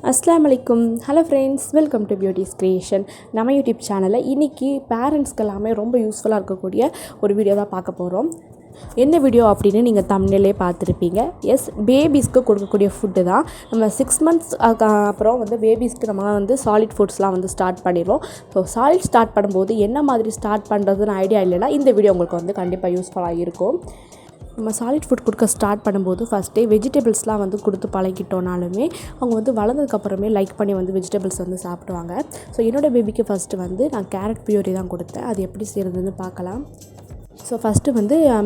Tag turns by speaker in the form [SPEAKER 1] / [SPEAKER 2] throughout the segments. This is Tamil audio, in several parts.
[SPEAKER 1] அஸ்ஸலாமு அலைக்கும். Hello friends, welcome to beauties creation. நம்ம யூடியூப் சேனலில் இன்றைக்கி பேரண்ட்ஸ்க்கு எல்லாமே ரொம்ப யூஸ்ஃபுல்லாக இருக்கக்கூடிய ஒரு வீடியோ தான் பார்க்க போகிறோம். என்ன வீடியோ அப்படின்னு நீங்கள் தமிழ்லேயே பார்த்துருப்பீங்க. எஸ், பேபிஸ்க்கு கொடுக்கக்கூடிய ஃபுட்டு தான். நம்ம 6 months அப்புறம் பேபிஸ்க்கு நம்ம சாலிட் ஃபுட்ஸ்லாம் ஸ்டார்ட் பண்ணிடுவோம். ஸோ சாலிட் ஸ்டார்ட் பண்ணும்போது என்ன மாதிரி ஸ்டார்ட் பண்ணுறதுன்னு ஐடியா இல்லைன்னா இந்த வீடியோ உங்களுக்கு கண்டிப்பாக யூஸ்ஃபுல்லாக இருக்கும். நம்ம சாலிட் ஃபுட் கொடுக்க ஸ்டார்ட் பண்ணும்போது ஃபஸ்ட்டே வெஜிடபிள்ஸ்லாம் கொடுத்து பழகிட்டோனாலுமே அவங்க வளர்ந்ததுக்கப்புறமே லைக் பண்ணி வெஜிடபிள்ஸ் சாப்பிடுவாங்க. ஸோ என்னோடய பேபிக்கு ஃபஸ்ட்டு நான் கேரட் பியூரி தான் கொடுத்தேன். அது எப்படி செய்கிறதுன்னு பார்க்கலாம். ஸோ ஃபஸ்ட்டு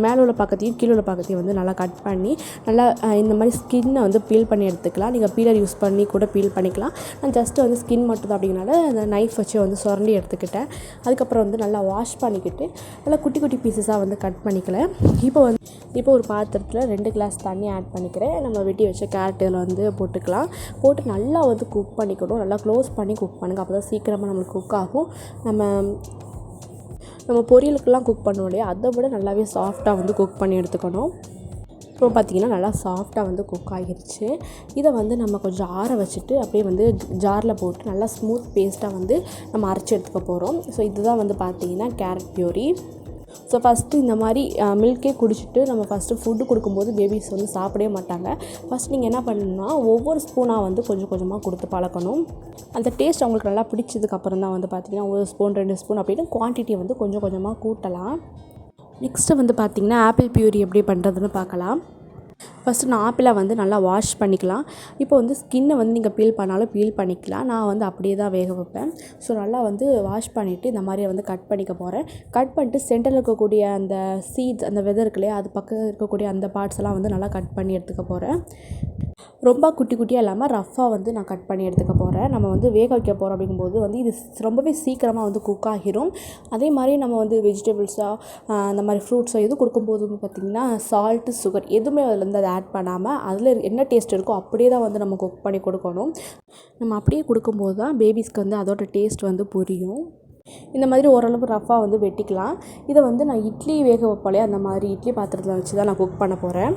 [SPEAKER 1] மேலே உள்ள பக்கத்தையும் கீழே உள்ள பக்கத்தையும் நல்லா கட் பண்ணி நல்லா இந்த மாதிரி ஸ்கின்னை பீல் பண்ணி எடுத்துக்கலாம். நீங்கள் பீலர் யூஸ் பண்ணி கூட பீல் பண்ணிக்கலாம். நான் ஜஸ்ட்டு ஸ்கின் மட்டும் தான் அப்படிங்கிறனால அந்த நைஃப் வச்சு சுரண்டி எடுத்துக்கிட்டேன். அதுக்கப்புறம் நல்லா வாஷ் பண்ணிக்கிட்டு நல்லா குட்டி குட்டி பீசஸாக கட் பண்ணிக்கல. இப்போ ஒரு பாத்திரத்தில் 2 கிளாஸ் தண்ணி ஆட் பண்ணிக்கிறேன். நம்ம வெட்டி வச்ச கேரட் இதில் போட்டுக்கலாம். போட்டு நல்லா குக் பண்ணிக்கணும். நல்லா க்ளோஸ் பண்ணி குக் பண்ணுங்கள். அப்போ தான் சீக்கிரமாக நம்மளுக்கு குக் ஆகும். நம்ம பொரியலுக்கெல்லாம் குக் பண்ணுவோம் இல்லையா, அதை விட நல்லாவே சாஃப்டாக குக் பண்ணி எடுத்துக்கணும். இப்போ பார்த்திங்கன்னா நல்லா சாஃப்டாக குக் ஆகிடுச்சு. இதை நம்ம கொஞ்சம் ஆற வச்சுட்டு அப்படியே ஜாரில் போட்டு நல்லா ஸ்மூத் பேஸ்ட்டாக நம்ம அரைச்சி எடுத்துக்க போகிறோம். ஸோ இதுதான் பார்த்திங்கன்னா கேரட் பியூரி. ஸோ ஃபஸ்ட்டு இந்த மாதிரி மில்கே குடிச்சிட்டு நம்ம ஃபஸ்ட்டு ஃபுட்டு கொடுக்கும்போது பேபிஸ் சாப்பிடவே மாட்டாங்க. ஃபஸ்ட் நீங்கள் என்ன பண்ணணும்னா ஒவ்வொரு ஸ்பூனாக கொஞ்சம் கொஞ்சமாக கொடுத்து பழக்கணும். அந்த டேஸ்ட் அவங்களுக்கு நல்லா பிடிச்சதுக்கப்புறம் தான் பார்த்திங்கன்னா 1 ஸ்பூன் 2 ஸ்பூன் அப்படின்னு குவான்டிட்டியை கொஞ்சம் கொஞ்சமாக கூட்டலாம். நெக்ஸ்ட்டு பார்த்திங்கன்னா ஆப்பிள் பியூரி எப்படி பண்ணுறதுன்னு பார்க்கலாம். ஃபஸ்ட்டு நான் ஆப்பிளை நல்லா வாஷ் பண்ணிக்கலாம். இப்போ ஸ்கின்னை நீங்கள் பீல் பண்ணாலும் பீல் பண்ணிக்கலாம். நான் அப்படியே தான் வேக வைப்பேன். ஸோ நல்லா வாஷ் பண்ணிவிட்டு இந்த மாதிரி கட் பண்ணிக்க போகிறேன். கட் பண்ணிட்டு சென்டரில் இருக்கக்கூடிய அந்த சீட்ஸ், அந்த விதை இருக்கு இல்லையா, அது பக்கத்தில் இருக்கக்கூடிய அந்த பார்ட்ஸ் எல்லாம் நல்லா கட் பண்ணி எடுத்துக்க போகிறேன். ரொம்ப குட்டி குட்டியாக இல்லாமல் ரஃப்பாக நான் கட் பண்ணி எடுத்துக்க போகிறேன். நம்ம வேக வைக்க போகிறோம் அப்படிங்கும்போது இது ரொம்பவே சீக்கிரமாக குக் ஆகிரும். அதே மாதிரி நம்ம வெஜிடபிள்ஸாக அந்த மாதிரி ஃப்ரூட்ஸோ எதுவும் கொடுக்கும்போது பார்த்திங்கன்னா சால்ட்டு, சுகர் எதுவுமே அதில் அதை ஆட் பண்ணாமல் அதில் என்ன டேஸ்ட் இருக்கோ அப்படியே தான் நம்ம குக் பண்ணி கொடுக்கணும். நம்ம அப்படியே கொடுக்கும்போது தான் பேபிஸ்க்கு அதோட டேஸ்ட் புரியும். இந்த மாதிரி ஓரளவு ரஃப்பாக வெட்டிக்கலாம். இதை நான் இட்லி வேக வைப்பாலே அந்த மாதிரி இட்லி பாத்திரத்தில் வச்சு தான் நான் குக் பண்ண போகிறேன்.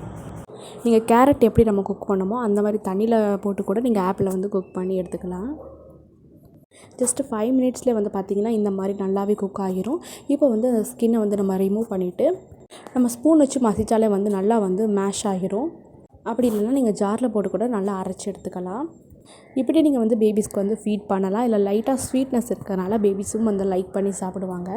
[SPEAKER 1] நீங்கள் கேரட் எப்படி நம்ம குக் பண்ணமோ அந்த மாதிரி தண்ணியில் போட்டு கூட நீங்கள் ஆப்பில் குக் பண்ணி எடுத்துக்கலாம். ஜஸ்ட்டு 5 minutesலேயே பார்த்திங்கன்னா இந்த மாதிரி நல்லாவே குக் ஆகிரும். இப்போ அந்த ஸ்கின்னை நம்ம ரிமூவ் பண்ணிவிட்டு நம்ம ஸ்பூன் வச்சு மசிச்சாலே நல்லா மேஷ் ஆகிரும். அப்படி இல்லைன்னா நீங்கள் ஜாரில் போட்டு கூட நல்லா அரைச்சி எடுத்துக்கலாம். இப்படி நீங்கள் பேபிஸ்க்கு ஃபீட் பண்ணலாம். இல்லை லைட்டாக ஸ்வீட்னஸ் இருக்கிறனால பேபிஸும் லைக் பண்ணி சாப்பிடுவாங்க.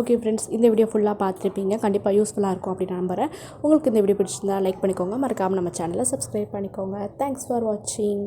[SPEAKER 1] ஓகே ஃப்ரெண்ட்ஸ், இந்த வீடியோ ஃபுல்லாக பார்த்துருப்பீங்க. கண்டிப்பாக யூஸ்ஃபுல்லாக இருக்கும் அப்படின்னு நம்புகிறேன். உங்களுக்கு இந்த வீடியோ பிடிச்சிருந்தா லைக் பண்ணிக்கோங்க. மறக்காமல் நம்ம சேனலை சப்ஸ்கிரைப் பண்ணிக்கோங்க. தேங்க்ஸ் ஃபார் வாட்சிங்.